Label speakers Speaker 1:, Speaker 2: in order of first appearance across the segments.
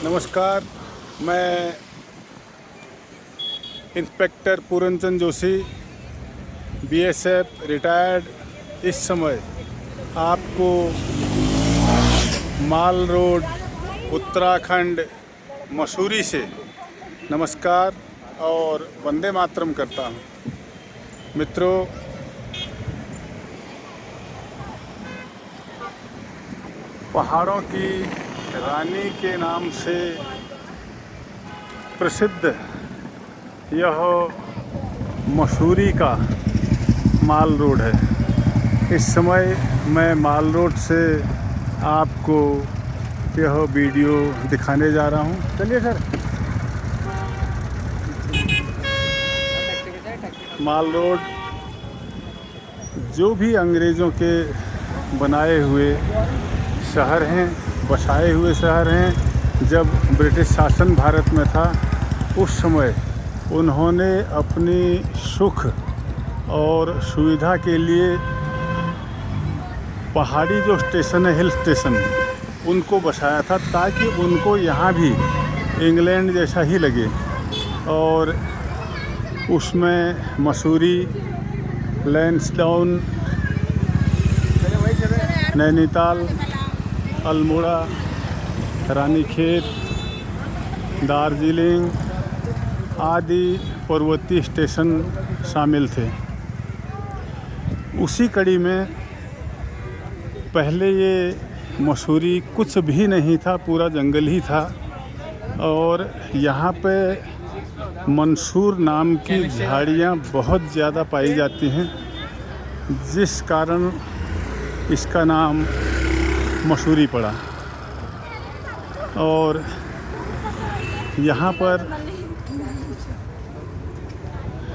Speaker 1: नमस्कार, मैं inspector Puran Chand Joshi, BSF retired. इस समय आपको माल रोड उत्तराखंड मसूरी से नमस्कार और वंदे मातरम करता हूँ। मित्रों, पहाड़ों की रानी के नाम से प्रसिद्ध यह मसूरी का माल रोड है। इस समय मैं माल रोड से आपको यह वीडियो दिखाने जा रहा हूँ। चलिए सर। माल रोड जो भी अंग्रेज़ों के बनाए हुए शहर हैं, बसाए हुए शहर हैं। जब ब्रिटिश शासन भारत में था उस समय उन्होंने अपनी सुख और सुविधा के लिए पहाड़ी जो स्टेशन है, हिल स्टेशन, उनको बसाया था ताकि उनको यहाँ भी इंग्लैंड जैसा ही लगे। और उसमें मसूरी, लैंसडाउन, नैनीताल, अल्मोड़ा, रानीखेत, दार्जिलिंग आदि पर्वतीय स्टेशन शामिल थे। उसी कड़ी में पहले ये मसूरी कुछ भी नहीं था, पूरा जंगल ही था। और यहाँ पे मंसूर नाम की झाड़ियाँ बहुत ज़्यादा पाई जाती हैं, जिस कारण इसका नाम मसूरी पड़ा। और यहाँ पर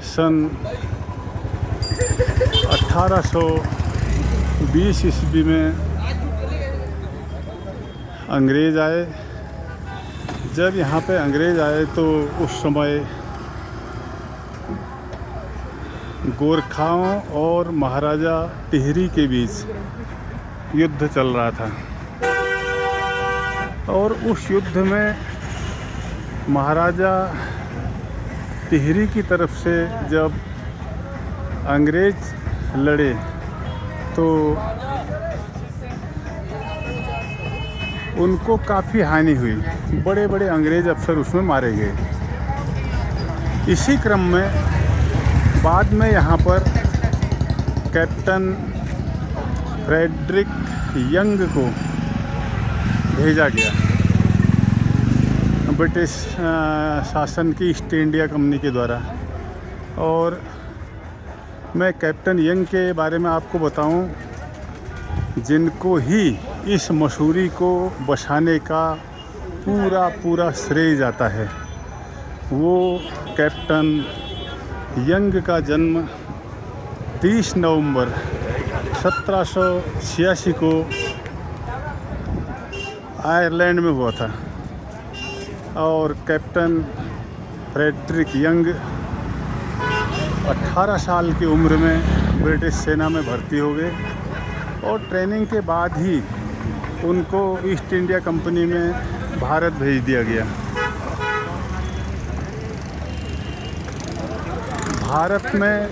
Speaker 1: सन 1820 ईस्वी में अंग्रेज़ आए। जब यहाँ पे अंग्रेज़ आए तो उस समय गोरखाओं और महाराजा टिहरी के बीच युद्ध चल रहा था। और उस युद्ध में महाराजा टिहरी की तरफ से जब अंग्रेज़ लड़े तो उनको काफ़ी हानि हुई। बड़े बड़े अंग्रेज़ अफसर उसमें मारे गए। इसी क्रम में बाद में यहाँ पर कैप्टन फ्रेडरिक यंग को भेजा गया, ब्रिटिश शासन की ईस्ट इंडिया कंपनी के द्वारा। और मैं कैप्टन यंग के बारे में आपको बताऊं, जिनको ही इस मसूरी को बसाने का पूरा श्रेय जाता है। वो कैप्टन यंग का जन्म 30 नवंबर 1786 को आयरलैंड में हुआ था। और कैप्टन फ्रेडरिक यंग 18 साल की उम्र में ब्रिटिश सेना में भर्ती हो गए। और ट्रेनिंग के बाद ही उनको ईस्ट इंडिया कंपनी में भारत भेज दिया गया। भारत में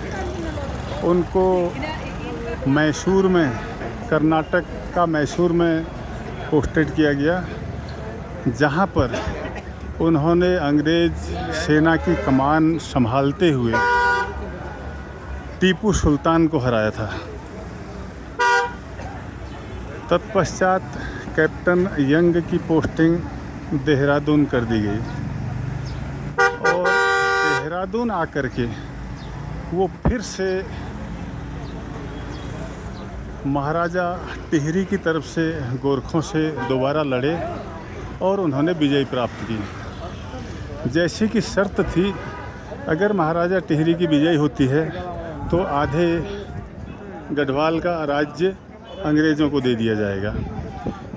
Speaker 1: उनको मैसूर में, कर्नाटक का मैसूर में पोस्टेड किया गया, जहां पर उन्होंने अंग्रेज़ सेना की कमान संभालते हुए टीपू सुल्तान को हराया था। तत्पश्चात कैप्टन यंग की पोस्टिंग देहरादून कर दी गई। और देहरादून आकर के वो फिर से महाराजा टिहरी की तरफ से गोरखों से दोबारा लड़े और उन्होंने विजय प्राप्त की। जैसी कि शर्त थी, अगर महाराजा टिहरी की विजय होती है तो आधे गढ़वाल का राज्य अंग्रेज़ों को दे दिया जाएगा।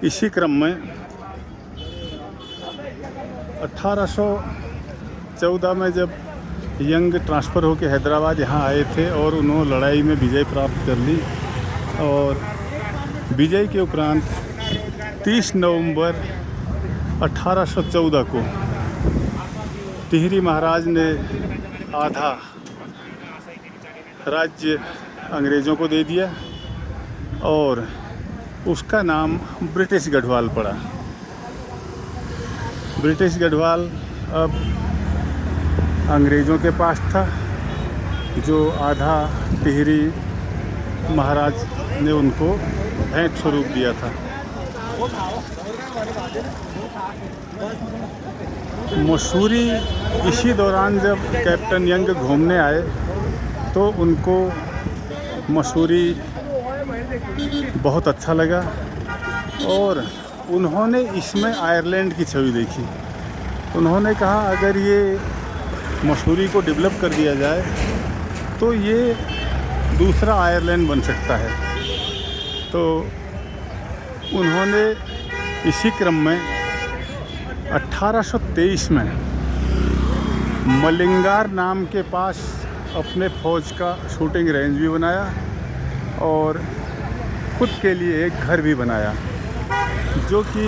Speaker 1: इसी क्रम में 1814 में जब यंग ट्रांसफ़र होकर हैदराबाद यहाँ आए थे और उन्होंने लड़ाई में विजय प्राप्त कर ली। और विजय के उपरांत 30 नवंबर 1814 को टिहरी महाराज ने आधा राज्य अंग्रेज़ों को दे दिया और उसका नाम ब्रिटिश गढ़वाल पड़ा। ब्रिटिश गढ़वाल अब अंग्रेज़ों के पास था, जो आधा टिहरी महाराज ने उनको भेंट स्वरूप दिया था। मसूरी इसी दौरान जब कैप्टन यंग घूमने आए तो उनको मसूरी बहुत अच्छा लगा और उन्होंने इसमें आयरलैंड की छवि देखी। उन्होंने कहा अगर ये मसूरी को डेवलप कर दिया जाए तो ये दूसरा आयरलैंड बन सकता है। तो उन्होंने इसी क्रम में 1823 में मलिंगार नाम के पास अपने फ़ौज का शूटिंग रेंज भी बनाया और खुद के लिए एक घर भी बनाया, जो कि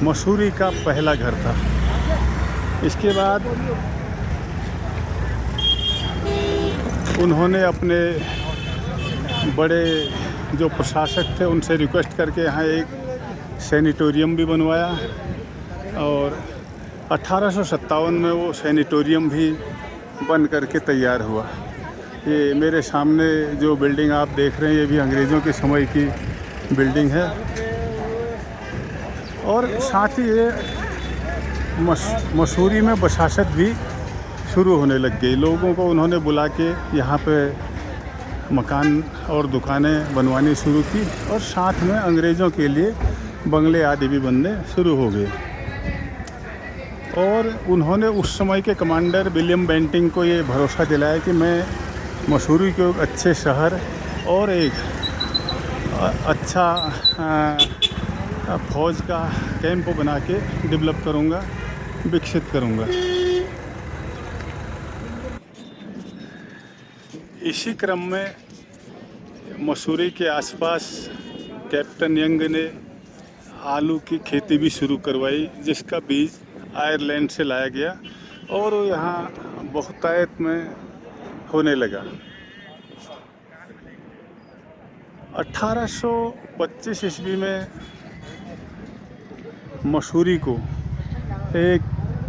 Speaker 1: मसूरी का पहला घर था। इसके बाद उन्होंने अपने बड़े जो प्रशासक थे उनसे रिक्वेस्ट करके यहाँ एक सैनिटोरियम भी बनवाया और 1857 में वो सैनिटोरियम भी बन करके तैयार हुआ। ये मेरे सामने जो बिल्डिंग आप देख रहे हैं ये भी अंग्रेज़ों के समय की बिल्डिंग है और साथ ही ये मसूरी में बसासत भी शुरू होने लग गई। लोगों को उन्होंने बुला के यहाँ पे मकान और दुकानें बनवानी शुरू की और साथ में अंग्रेज़ों के लिए बंगले आदि भी बनने शुरू हो गए। और उन्होंने उस समय के कमांडर विलियम बेंटिंग को ये भरोसा दिलाया कि मैं मसूरी को एक अच्छे शहर और एक अच्छा फ़ौज का कैंप बना के डेवलप करूँगा, विकसित करूँगा। इसी क्रम में मसूरी के आसपास कैप्टन यंग ने आलू की खेती भी शुरू करवाई, जिसका बीज आयरलैंड से लाया गया और वो यहाँ बहुतायत में होने लगा। 1825 ईस्वी में मसूरी को एक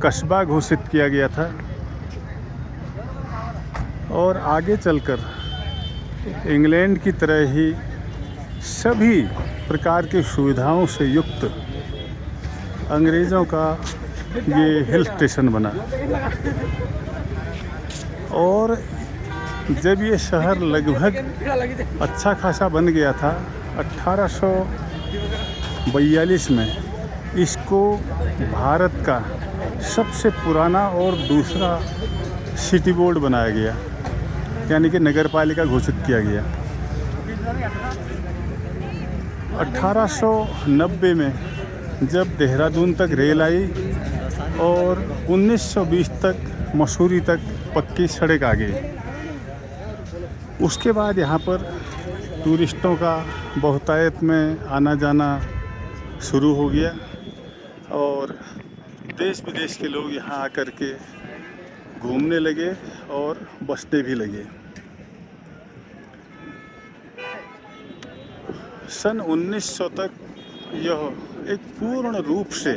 Speaker 1: कस्बा घोषित किया गया था और आगे चलकर इंग्लैंड की तरह ही सभी प्रकार की सुविधाओं से युक्त अंग्रेज़ों का ये हिल स्टेशन बना। और जब ये शहर लगभग अच्छा खासा बन गया था 1842 में इसको भारत का सबसे पुराना और दूसरा सिटी बोर्ड बनाया गया, यानी कि नगर पालिका घोषित किया गया। 1890 में जब देहरादून तक रेल आई और 1920 तक मसूरी तक पक्की सड़क आ गई, उसके बाद यहाँ पर टूरिस्टों का बहुतायत में आना जाना शुरू हो गया और देश विदेश के लोग यहाँ आकर के घूमने लगे और बसने भी लगे। सन 1900 तक यह एक पूर्ण रूप से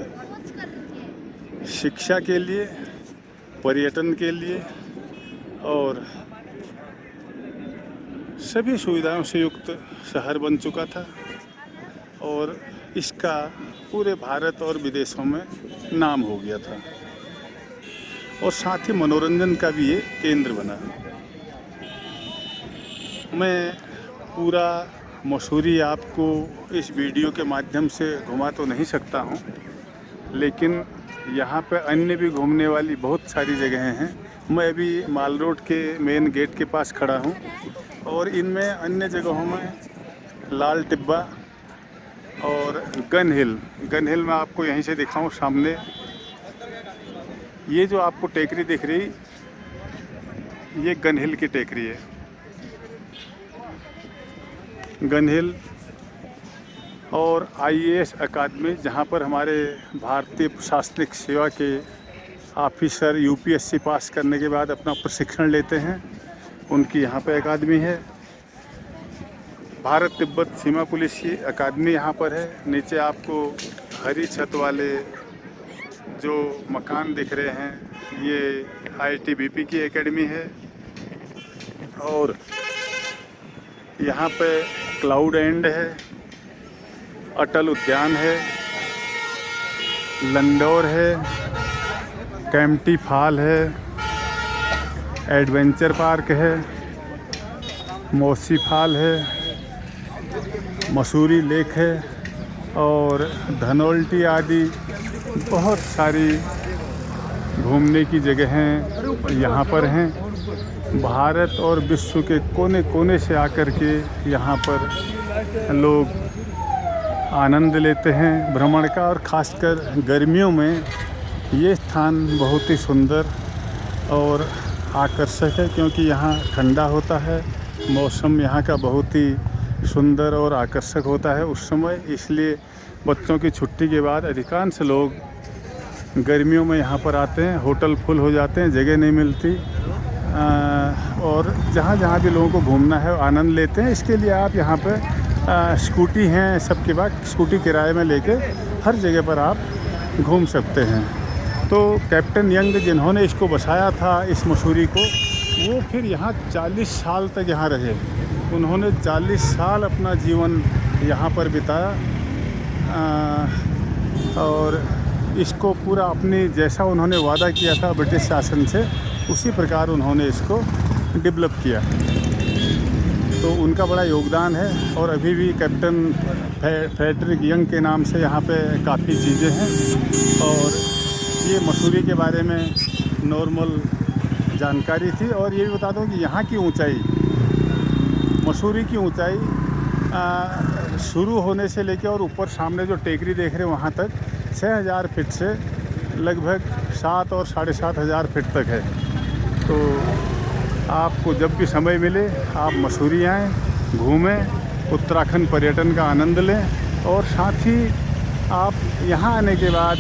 Speaker 1: शिक्षा के लिए, पर्यटन के लिए और सभी सुविधाओं से युक्त शहर बन चुका था और इसका पूरे भारत और विदेशों में नाम हो गया था और साथ ही मनोरंजन का भी ये केंद्र बना। मैं पूरा मसूरी आपको इस वीडियो के माध्यम से घुमा तो नहीं सकता हूँ, लेकिन यहाँ पे अन्य भी घूमने वाली बहुत सारी जगहें हैं। मैं अभी माल रोड के मेन गेट के पास खड़ा हूँ और इनमें अन्य जगहों में लाल टिब्बा और गन हिल मैं आपको यहीं से दिखाऊं सामने। ये जो आपको टेकरी दिख रही, ये गन हिल की टेकरी है। गन हिल और IAS अकादमी, जहाँ पर हमारे भारतीय प्रशासनिक सेवा के ऑफिसर UPSC पास करने के बाद अपना प्रशिक्षण लेते हैं, उनकी यहाँ पे अकादमी है। भारत तिब्बत सीमा पुलिस की अकादमी यहाँ पर है। नीचे आपको हरी छत वाले जो मकान दिख रहे हैं, ये ITBP की एकेडमी है। और यहाँ पे क्लाउड एंड है, अटल उद्यान है, लंडौर है, कैंपटी फॉल है, एडवेंचर पार्क है, मौसी फॉल है, मसूरी लेक है और धनौल्टी आदि बहुत सारी घूमने की जगहें यहाँ पर हैं। भारत और विश्व के कोने कोने से आकर के यहाँ पर लोग आनंद लेते हैं भ्रमण का। और ख़ासकर गर्मियों में ये स्थान बहुत ही सुंदर और आकर्षक है, क्योंकि यहाँ ठंडा होता है, मौसम यहाँ का बहुत ही सुंदर और आकर्षक होता है उस समय। इसलिए बच्चों की छुट्टी के बाद अधिकांश लोग गर्मियों में यहाँ पर आते हैं। होटल फुल हो जाते हैं, जगह नहीं मिलती, और जहाँ जहाँ भी लोगों को घूमना है आनंद लेते हैं। इसके लिए आप यहाँ पर स्कूटी हैं सबके पास, स्कूटी किराए में लेके हर जगह पर आप घूम सकते हैं। तो कैप्टन यंग जिन्होंने इसको बसाया था, इस मसूरी को, वो फिर यहाँ 40 साल तक यहाँ रहे। उन्होंने 40 साल अपना जीवन यहाँ पर बिताया और इसको पूरा अपनी जैसा उन्होंने वादा किया था ब्रिटिश शासन से, उसी प्रकार उन्होंने इसको डेवलप किया। तो उनका बड़ा योगदान है। और अभी भी कैप्टन फ्रेडरिक यंग के नाम से यहाँ पे काफ़ी चीज़ें हैं। और ये मसूरी के बारे में नॉर्मल जानकारी थी। और ये भी बता दूँ कि यहाँ की ऊंचाई, मसूरी की ऊंचाई शुरू होने से लेकर और ऊपर सामने जो टेकरी देख रहे हैं वहाँ तक 6000 फीट से लगभग 7 और 7,500 फीट तक है। तो आपको जब भी समय मिले आप मसूरी आएँ, घूमें, उत्तराखंड पर्यटन का आनंद लें। और साथ ही आप यहाँ आने के बाद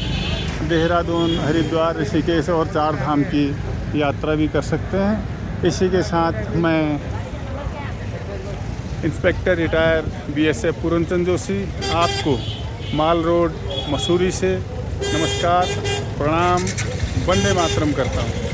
Speaker 1: देहरादून, हरिद्वार, ऋषिकेश और 4 धाम की यात्रा भी कर सकते हैं। इसी के साथ मैं inspector retire BSF Purnachand Joshi आपको माल रोड मसूरी से नमस्कार, प्रणाम, वंदे मातरम करता हूँ।